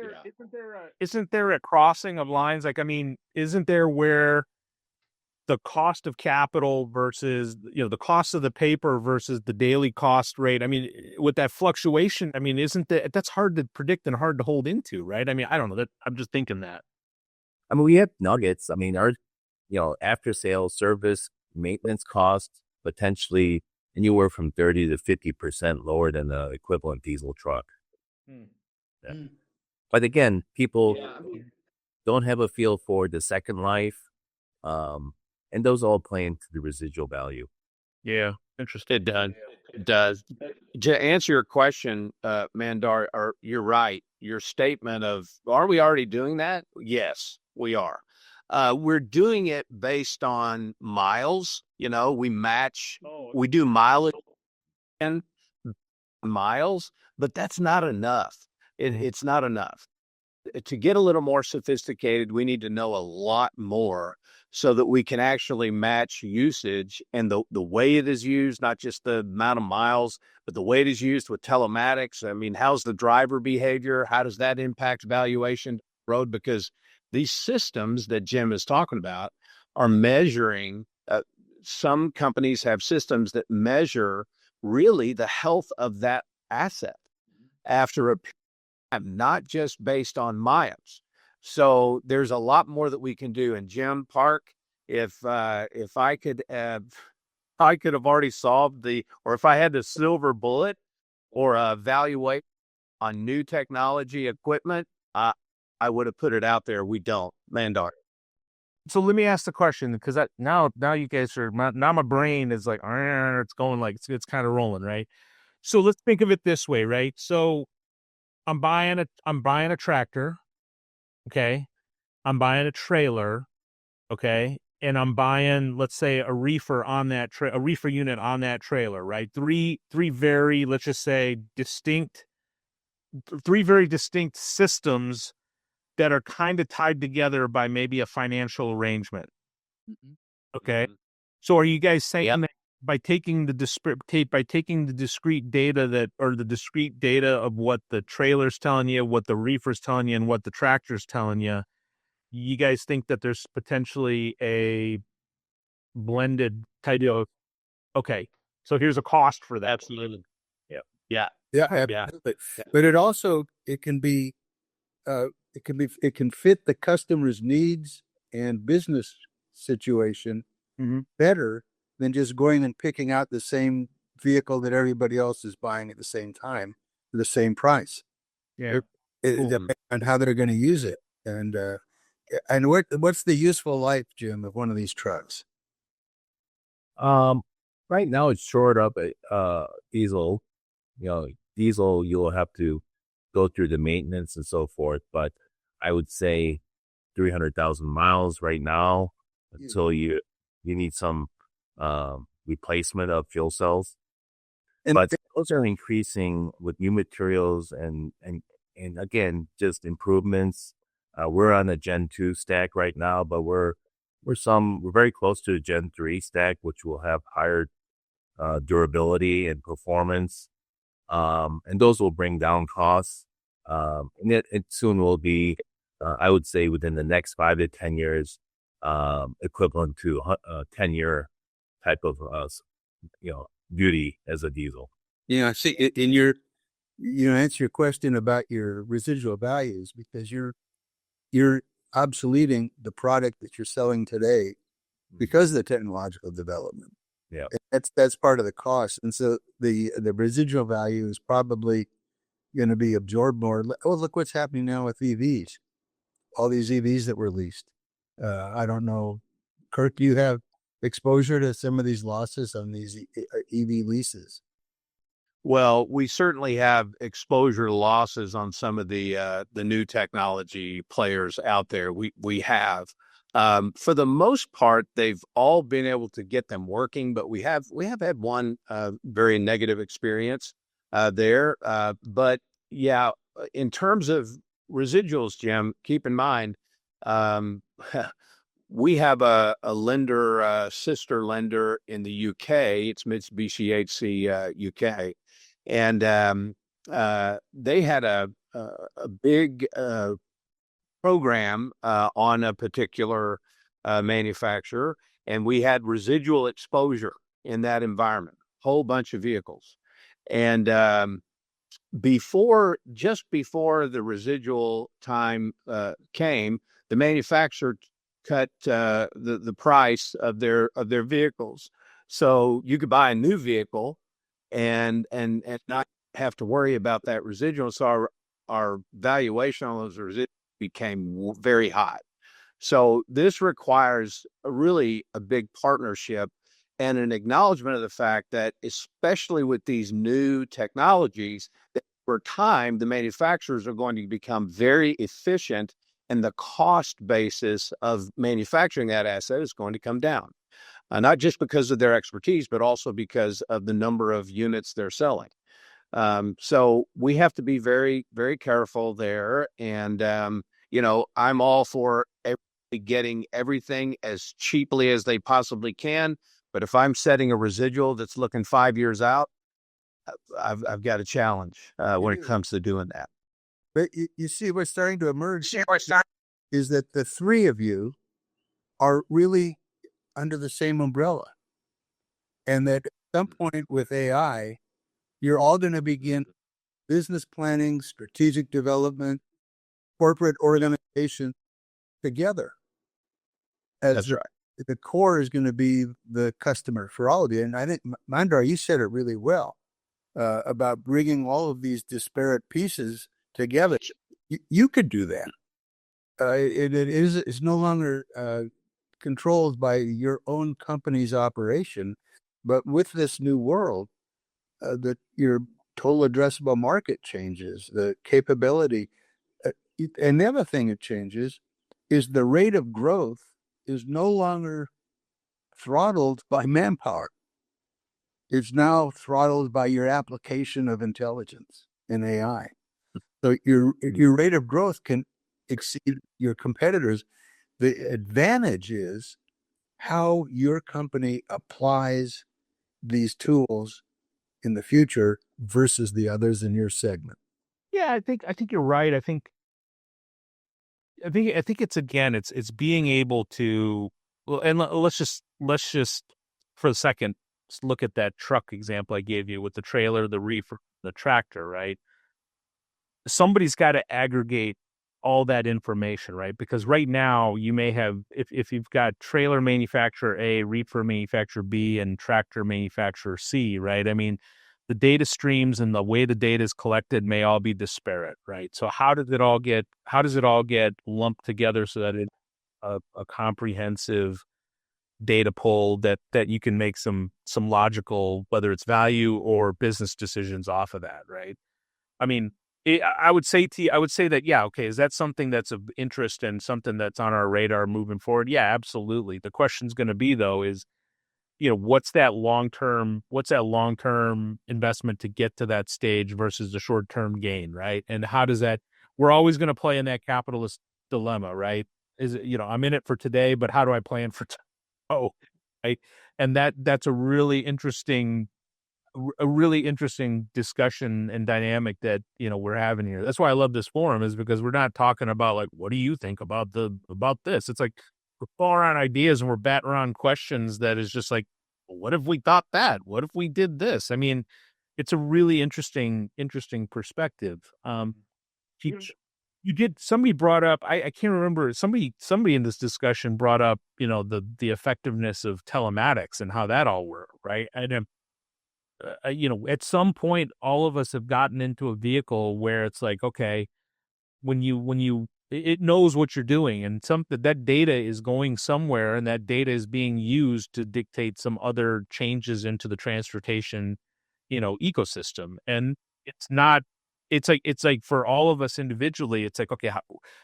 there a crossing of lines? Like, I mean, isn't there where the cost of capital versus, the cost of the paper versus the daily cost rate? I mean, with that fluctuation, I mean, that's hard to predict and hard to hold into, right? I mean, I don't know, I'm just thinking that.
I mean, we have nuggets. I mean, our, after sales service maintenance costs potentially anywhere from 30 to 50% lower than the equivalent diesel truck. But again, people don't have a feel for the second life. And those all play into the residual value.
Yeah. Interested.
It does. To answer your question, Mandar, you're right. Your statement of, are we already doing that? Yes, we are. We're doing it based on miles. We do mileage and miles, but that's not enough. It's not enough. To get a little more sophisticated, we need to know a lot more so that we can actually match usage and the way it is used, not just the amount of miles, but the way it is used with telematics. I mean, how's the driver behavior? How does that impact valuation road? Because these systems that Jim is talking about are measuring, some companies have systems that measure really the health of that asset after a not just based on miles. So there's a lot more that we can do. And Jim Park, if I could I could have already solved or if I had the silver bullet or evaluate on new technology equipment, I would have put it out there. We don't, Mandar.
So let me ask the question, because now you guys are now my brain is like, it's going like it's kind of rolling, right? So let's think of it this way, right? So I'm buying a tractor, okay? I'm buying a trailer, okay? And I'm buying, let's say, a reefer unit on that trailer, right? Three very, let's just say, three very distinct systems that are kind of tied together by maybe a financial arrangement. Okay.
Mm-hmm.
So are you guys saying
Yep.
that by taking the discrete data the discrete data of what the trailer's telling you, what the reefer's telling you, and what the tractor's telling you, you guys think that there's potentially a blended type of, okay, so here's a cost for that.
Absolutely.
Yeah.
Yeah.
Yeah,
Yeah.
absolutely. But it can fit the customer's needs and business situation better than just going and picking out the same vehicle that everybody else is buying at the same time for the same price.
Yeah.
It depends on how they're going to use it. And what's the useful life, Jim, of one of these trucks?
Right now it's short up diesel. Diesel, you'll have to go through the maintenance and so forth, but I would say 300,000 miles right now until you need some replacement of fuel cells. But those are increasing with new materials and again, just improvements. We're on a Gen 2 stack right now, but we're very close to the Gen 3 stack, which will have higher durability and performance. And those will bring down costs. And it soon will be, I would say within the next 5 to 10 years, equivalent to a 10-year type of, beauty as a diesel.
I see in answer your question about your residual values, because you're obsoleting the product that you're selling today because of the technological development.
Yeah.
That's part of the cost. And so the residual value is probably going to be absorbed more. Oh, look what's happening now with EVs. All these EVs that were leased. I don't know. Kirk, do you have exposure to some of these losses on these EV leases?
Well, we certainly have exposure losses on some of the new technology players out there. We have, for the most part, they've all been able to get them working, but we have had one very negative experience there. But yeah, in terms of residuals, Jim, keep in mind, we have a lender, sister lender in the UK. It's Mitsubishi HC UK. And they had a big program on a particular manufacturer, and we had residual exposure in that environment, whole bunch of vehicles. And just before the residual time came, the manufacturer cut the price of their vehicles, so you could buy a new vehicle and not have to worry about that residual. So our valuation on those residuals became very high. So this requires a big partnership and an acknowledgement of the fact that, especially with these new technologies, that over time, the manufacturers are going to become very efficient, and the cost basis of manufacturing that asset is going to come down. Not just because of their expertise, but also because of the number of units they're selling. So we have to be very, very careful there. And, I'm all for getting everything as cheaply as they possibly can. But if I'm setting a residual that's looking 5 years out, I've got a challenge when it comes to doing that.
But you see, what's starting to emerge is that the three of you are really under the same umbrella. And that at some point with AI, you're all going to begin business planning, strategic development, corporate organization together.
That's right.
The core is going to be the customer for all of you. And I think, Mandar, you said it really well about bringing all of these disparate pieces together. You could do that. It's no longer controlled by your own company's operation, but with this new world, your total addressable market changes, the capability. And the other thing that changes is the rate of growth is no longer throttled by manpower. It's now throttled by your application of intelligence and AI. So your rate of growth can exceed your competitors. The advantage is how your company applies these tools in the future versus the others in your segment.
Yeah, I think you're right. I think it's, again, it's being able to, well, and let's just for a second look at that truck example I gave you with the trailer, the reefer, the tractor, right? Somebody's got to aggregate all that information, right? Because right now you may have, if you've got trailer manufacturer A, reefer manufacturer B, and tractor manufacturer C, right? I mean, the data streams and the way the data is collected may all be disparate, right? So how does it all get lumped together so that it's a comprehensive data pull that you can make some logical, whether it's value or business decisions off of that, right? I mean, I would say that, yeah, okay, is that something that's of interest and something that's on our radar moving forward? Yeah, absolutely. The question's going to be, though, is, what's that long-term investment to get to that stage versus the short-term gain, right? And how does that, we're always going to play in that capitalist dilemma, right? Is it, I'm in it for today, but how do I plan for tomorrow? Right? And that's a really interesting discussion and dynamic that, we're having here. That's why I love this forum, is because we're not talking about like, what do you think about this? It's like, we're throwing around ideas and we're batting around questions that is just like, well, what if we thought that? What if we did this? I mean, it's a really interesting perspective. Somebody brought up, I can't remember, somebody in this discussion brought up, the effectiveness of telematics and how that all worked, right? And at some point, all of us have gotten into a vehicle where it's like, okay, it knows what you're doing, and that data is going somewhere, and that data is being used to dictate some other changes into the transportation, ecosystem. And it's like for all of us individually, it's like, okay,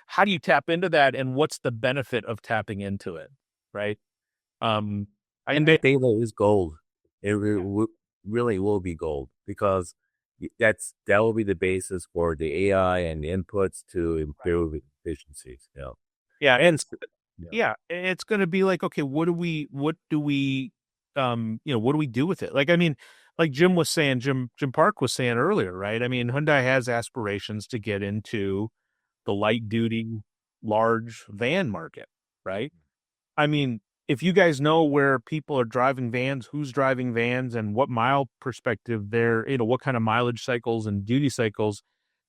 how do you tap into that, and what's the benefit of tapping into it, right?
And that data is gold. It really will be gold, because that will be the basis for the AI and the inputs to improve efficiencies.
Yeah. And it's going to be like, okay, what do we do with it? Like, I mean, like Jim Park was saying earlier, right? I mean, Hyundai has aspirations to get into the light duty, large van market, right? I mean, if you guys know where people are driving vans, who's driving vans, and what mile perspective they're, what kind of mileage cycles and duty cycles,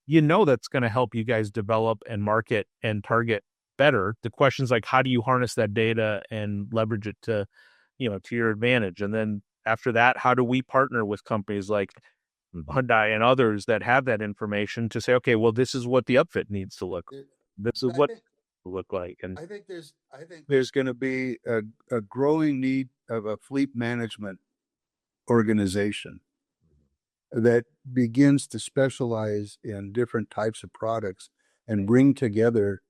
that's going to help you guys develop and market and target better. The question's like, how do you harness that data and leverage it to your advantage? And then after that, how do we partner with companies like Hyundai and others that have that information to say, okay, well, this is what the upfit needs to look. This is what it look like. And
I think there's going to be a growing need of a fleet management organization that begins to specialize in different types of products and bring together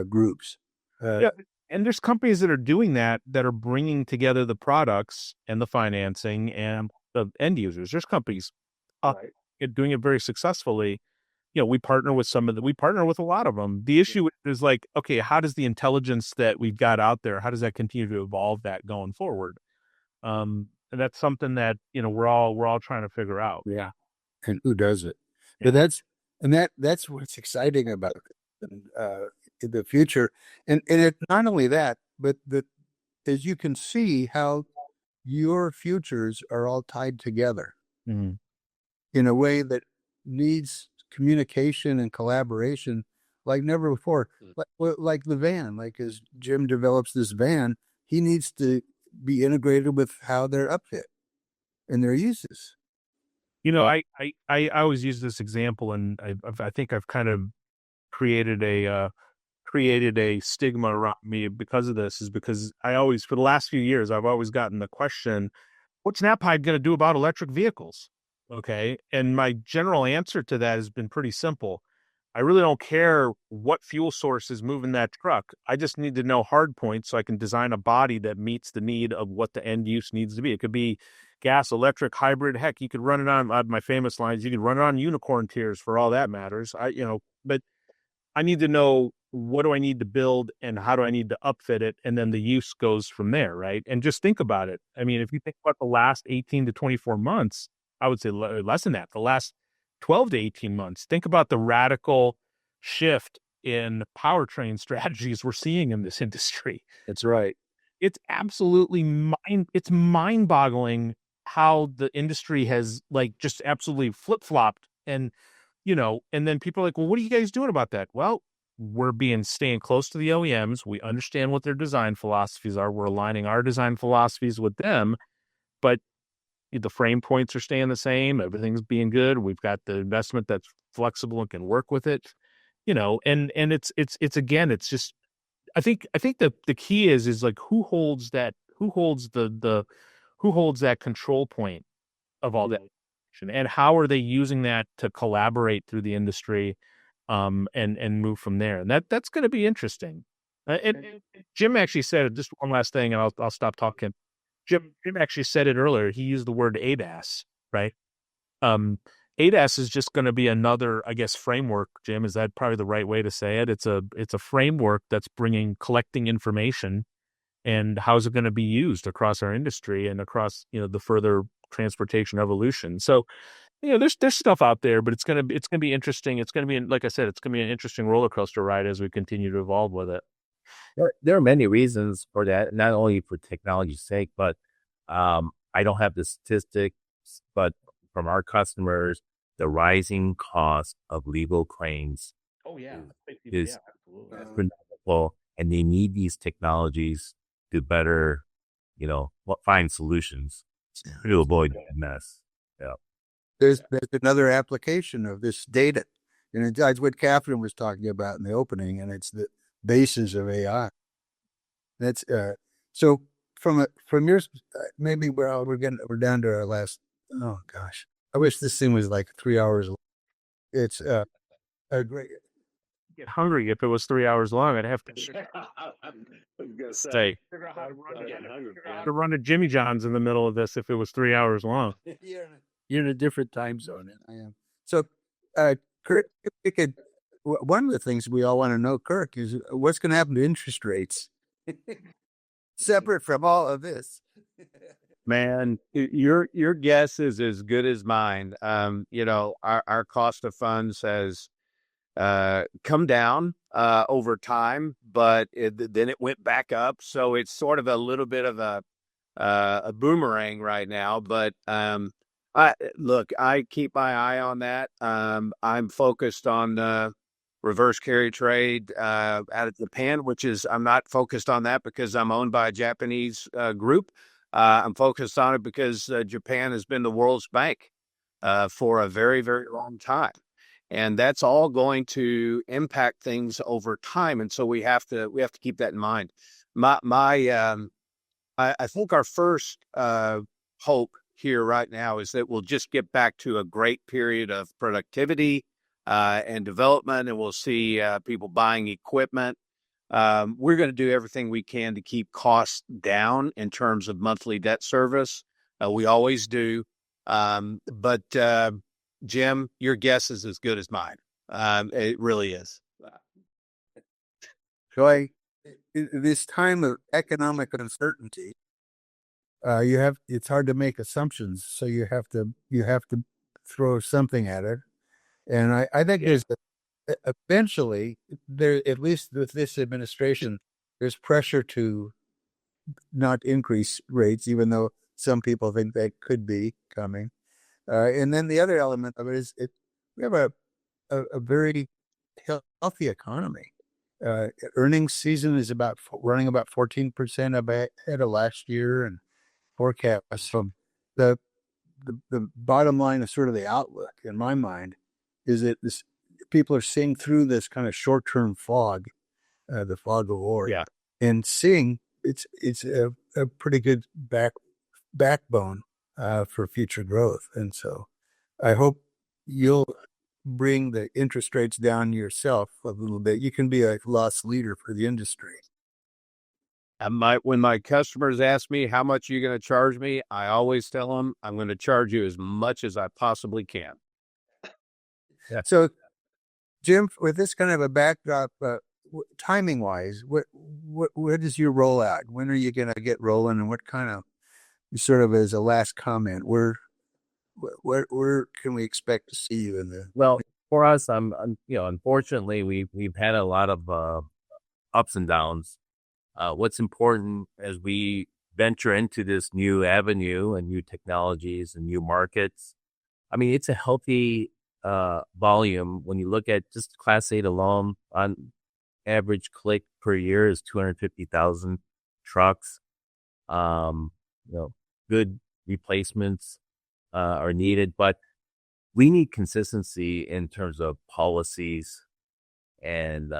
groups.
Yeah. And there's companies that are doing that are bringing together the products and the financing and the end users. There's companies doing it very successfully. We partner with we partner with a lot of them. The issue is like, okay, how does the intelligence that we've got out there, how does that continue to evolve that going forward? And that's something that, we're all trying to figure out.
Yeah. And who does it? Yeah. But that's what's exciting about it, in the future. And it's not only that, but as you can see how your futures are all tied together in a way that needs communication and collaboration like never before. Like the van, like as Jim develops this van, he needs to be integrated with how they're upfit and their uses.
I always use this example, and I think I've kind of created a stigma around me because of this, is because for the last few years, I've always gotten the question, what's Knapheide going to do about electric vehicles? Okay. And my general answer to that has been pretty simple. I really don't care what fuel source is moving that truck. I just need to know hard points so I can design a body that meets the need of what the end use needs to be. It could be gas, electric, hybrid. Heck, you could run it on my famous lines. You could run it on unicorn tiers for all that matters. But I need to know, what do I need to build and how do I need to upfit it? And then the use goes from there, right? And just think about it. I mean, if you think about the last 18 to 24 months, I would say less than that, the last 12 to 18 months, think about the radical shift in powertrain strategies we're seeing in this industry.
That's right.
It's absolutely mind-boggling how the industry has just absolutely flip-flopped. And then people are like, well, what are you guys doing about that? Well, we're staying close to the OEMs. We understand what their design philosophies are. We're aligning our design philosophies with them, but the frame points are staying the same. Everything's being good. We've got the investment that's flexible and can work with it, and it's again, it's just, I think the key is like, who holds that control point of all that, and how are they using that to collaborate through the industry, and move from there. And that's going to be interesting. And Jim actually said it, just one last thing, and I'll stop talking. Jim actually said it earlier. He used the word ADAS, right? ADAS is just going to be another, I guess, framework. Jim, is that probably the right way to say it? It's a framework that's collecting information, and how's it going to be used across our industry and across, the further transportation evolution. So, there's stuff out there, but it's gonna be interesting. It's gonna be, like I said, it's gonna be an interesting roller coaster ride as we continue to evolve with it.
There are many reasons for that, not only for technology's sake, but I don't have the statistics, but from our customers, the rising cost of legal claims is astronomical, and they need these technologies to better, find solutions to avoid that mess. Yeah.
There's another application of this data, and that's what Catherine was talking about in the opening, and it's the basis of AI. That's so from yours, maybe we're down to our last. Oh gosh, I wish this thing was like 3 hours long. It's a great.
Get hungry if it was 3 hours long. I'd have to say to run to Jimmy John's in the middle of this if it was 3 hours long.
You're in a different time zone. I am. So, Kirk, if we could, one of the things we all want to know, Kirk, is what's going to happen to interest rates, separate from all of this.
Man, your guess is as good as mine. Our cost of funds has come down over time, but then it went back up. So it's sort of a little bit of a boomerang right now. But I keep my eye on that. I'm focused on the reverse carry trade out of Japan, I'm not focused on that because I'm owned by a Japanese group. I'm focused on it because Japan has been the world's bank for a very, very long time. And that's all going to impact things over time. And so we have to keep that in mind. My I think our first hope here right now is that we'll just get back to a great period of productivity and development, and we'll see people buying equipment. We're going to do everything we can to keep costs down in terms of monthly debt service. We always do. But Jim, your guess is as good as mine. It really is.
So this time of economic uncertainty, it's hard to make assumptions. So you have to throw something at it. And I think eventually there, at least with this administration, there's pressure to not increase rates, even though some people think that could be coming. And then the other element of it is we have a very healthy economy. Earnings season is running about 14% ahead of last year, and forecasts from the bottom line is sort of the outlook in my mind is that people are seeing through this kind of short-term fog, the fog of war, and seeing it's a pretty good backbone for future growth. And so I hope you'll bring the interest rates down yourself a little bit. You can be a loss leader for the industry.
When my customers ask me how much you're going to charge me, I always tell them I'm going to charge you as much as I possibly can.
So, Jim, with this kind of a backdrop, timing wise, what is your rollout? When are you going to get rolling, and what kind of, sort of as a last comment, where can we expect to see you in the?
Well, for us, unfortunately, we've had a lot of ups and downs. What's important as we venture into this new avenue and new technologies and new markets, I mean, it's a healthy volume. When you look at just Class 8 alone, on average click per year is 250,000 trucks. Good replacements are needed, but we need consistency in terms of policies and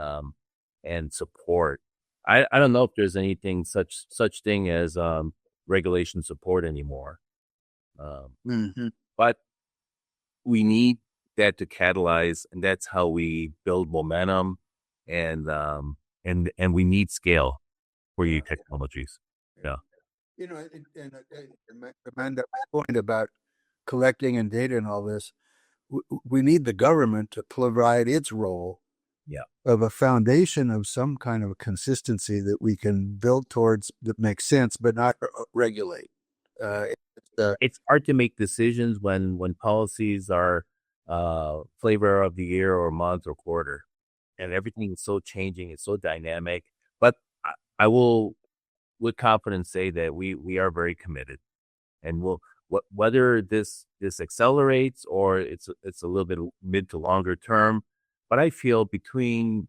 support. I don't know if there's anything such thing as regulation support anymore, but we need that to catalyze, and that's how we build momentum, and we need scale for new technologies. Yeah.
And Amanda's point about collecting and data and all this, we need the government to provide its role of a foundation of some kind of consistency that we can build towards that makes sense, but not regulate.
It's hard to make decisions when policies are flavor of the year or month or quarter, and everything is so changing. It's so dynamic. But I will, with confidence, say that we are very committed, and whether this accelerates or it's a little bit mid to longer term. But I feel between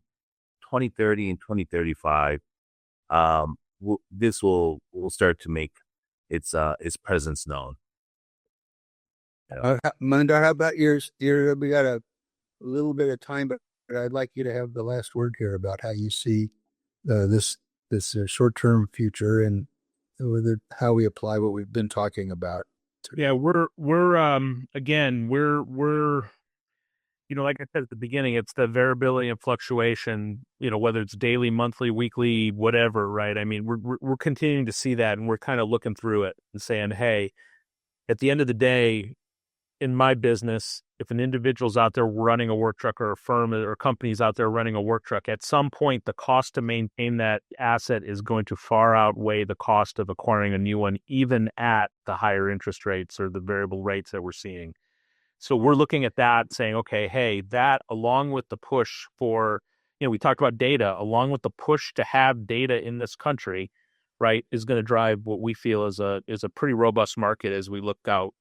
2030 and 2035, this will start to make its presence known.
Mandar, how about yours? We got a little bit of time, but I'd like you to have the last word here about how you see this short-term future and how we apply what we've been talking about.
Yeah, we're like I said at the beginning, it's the variability and fluctuation, whether it's daily, monthly, weekly, whatever, right? I mean, we're continuing to see that, and we're kind of looking through it and saying, hey, at the end of the day, in my business, if an individual's out there running a work truck, or a firm or company's out there running a work truck, at some point, the cost to maintain that asset is going to far outweigh the cost of acquiring a new one, even at the higher interest rates or the variable rates that we're seeing. So we're looking at that saying, okay, hey, that along with the push for, we talked about data, along with the push to have data in this country, right, is going to drive what we feel is a pretty robust market as we look out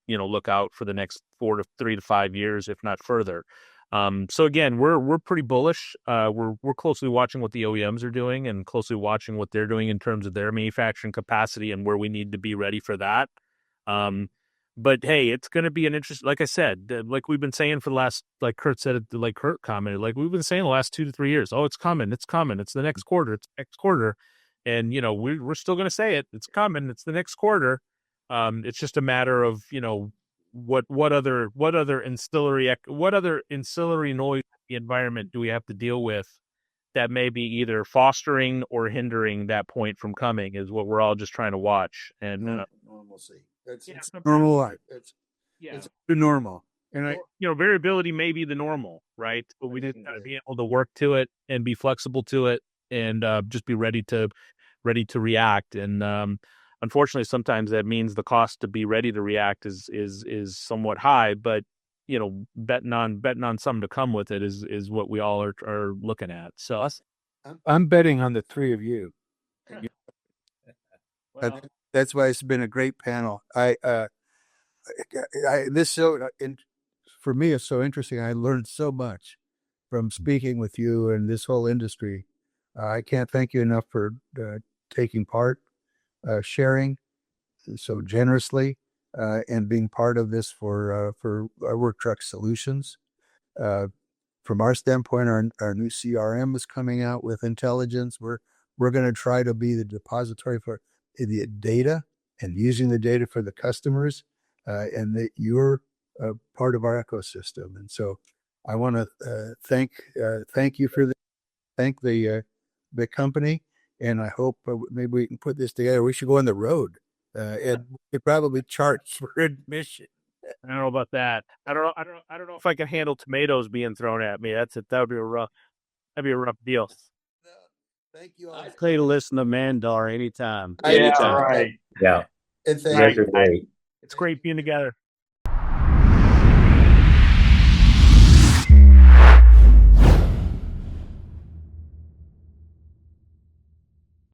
for the next 3 to 5 years, if not further. So again, we're pretty bullish. We're closely watching what the OEMs are doing and closely watching what they're doing in terms of their manufacturing capacity and where we need to be ready for that. But hey, it's going to be an interest. Like I said, like we've been saying for the last, like Kurt said, like Kirk commented, like we've been saying the last 2 to 3 years. Oh, it's coming. It's the next quarter. It's next quarter. And, we're still going to say it. It's coming. It's the next quarter. It's just a matter of, what other ancillary noise in the environment do we have to deal with that may be either fostering or hindering that point from coming is what we're all just trying to watch. And
normalcy. It's
it's
normal life. It's
yeah.
it's normal. And
Variability may be the normal, right? But we just got to be able to work to it and be flexible to it, and just be ready to react. And unfortunately, sometimes that means the cost to be ready to react is somewhat high. But betting on something to come with it is what we all are looking at. So
I'm betting on the three of you.
that's why it's been a great panel. For me, it's so interesting. I learned so much from speaking with you and this whole industry. I can't thank you enough for taking part, sharing so generously, and being part of this for our Work Truck Solutions. From our standpoint, our new CRM is coming out with intelligence. We're going to try to be the depository for the data and using the data for the customers, and that you're part of our ecosystem. And so I want to thank you for thank the company, and I hope maybe we can put this together. We should go on the road, and we could probably charge for admission.
I don't know about that. I don't know if I can handle tomatoes being thrown at me. That would be a rough deal.
Thank you all.
I'd play to listen to Mandar anytime.
Right.
Yeah.
And thank you.
Great.
It's great being together.